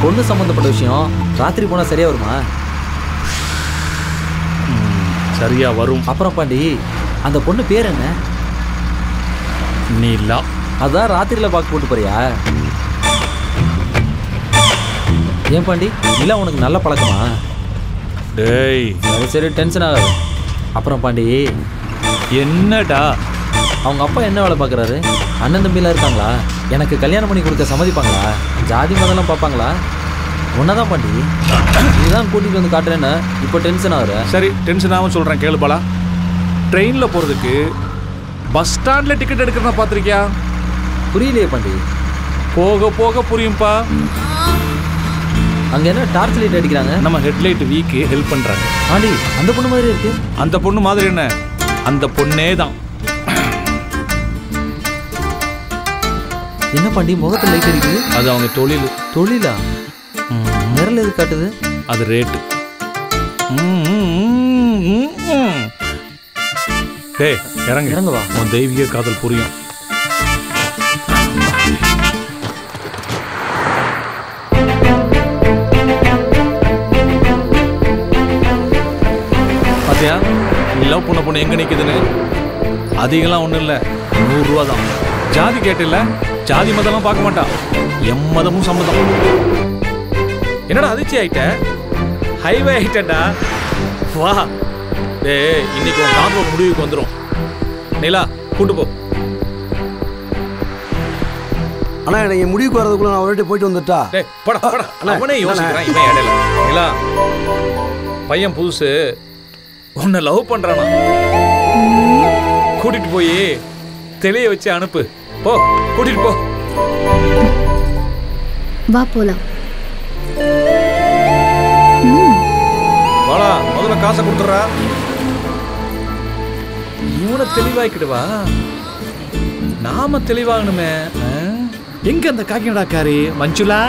பொண்ணு சம்மந்தப்பட்ட விஷயம் ராத்திரி போனால் சரியாக வருமா? சரியா வரும். அப்புறம் பாண்டி, அந்த பொண்ணு பேர் என்ன? நீலா. அதான் ராத்திரியில் பார்க்க போட்டு போறியா? ஏன் பாண்டி, நிலா உனக்கு நல்ல பழக்கமா? டேய் சரி சரி, டென்ஷன் ஆகாது. அப்புறம் பாண்டி, என்னடா அவங்க அப்பா என்ன வேலை பார்க்குறாரு? அண்ணன் தம்பிலாம் இருக்காங்களா? எனக்கு கல்யாணம் பண்ணி கொடுக்க சம்மதிப்பாங்களா? ஜாதி மதம்லாம் பார்ப்பாங்களா? ஒன்னதான் பாண்டி, இதுதான் கூட்டிகிட்டு வந்து காட்டுறேன்னு இப்போ டென்ஷன் ஆகுற. சரி, டென்ஷன் ஆகாம சொல்கிறேன் கேளுப்பாளா. ட்ரெயினில் போகிறதுக்கு பஸ் ஸ்டாண்டில் டிக்கெட் எடுக்கிறதா பார்த்துருக்கியா? புரியலையே பாண்டி. போக போக புரியும்பா. அங்கே என்ன டார்ச் லைட் அடிக்கிறாங்க? நம்ம ஹெட்லைட் வீக்கு ஹெல்ப் பண்ணுறாங்க. பாண்டி, அந்த பொண்ணு மாதிரி இருக்கு. அந்த பொண்ணு மாதிரி என்ன? அந்த பொண்ணே தான். என்ன பாண்டி முகத்தில் லைட் அடிக்குது? அது அவங்க தொழில். தொழிலா? நிரல் எது காட்டுது? அது ரேட்டு. டேய் இறங்குவா, உன் தெய்வீக காதல் புரியும். பாத்தியா லவ் பண்ண பொண்ணு எங்க நிக்குதுன்னு? அதிகம்லாம் ஒன்றும் இல்லை, 100 ரூபா தான். ஜாதி கேட்டில்ல, ஜாதி மதம்லாம் பார்க்க மாட்டா, எம்மதமும் சம்மதம். என்னடா அதிர்ச்சி ஆயிட்ட? ஹைவே ஆயிட்டா? வா டேய், இன்னைக்கு உன் காம்போ முடிவுக்கு வந்துடும். நீலா கூட்டு போ. அண்ணா எனக்கு முடிவுக்கு வரதுக்குள்ள நான் அவர்கிட்ட போயிட்டு வந்துட்டா. டேய் பட பட, அவனே யோசிக்கிறான் இவன் இடையில. நீலா, பையன் புதுசு, உன்னை லவ் பண்றானா? கூட்டிட்டு போய் தெளிய வச்சு அனுப்பு. போ, கூட்டிட்டு போ. வா போலாம். வாடா, முதல்ல காசை கொடுத்துறா. இவனை தெளிவாக்கிட்டு வா, நாம தெளிவாகணுமே. எங்க அந்த காக்கினடா காரி மஞ்சுளா?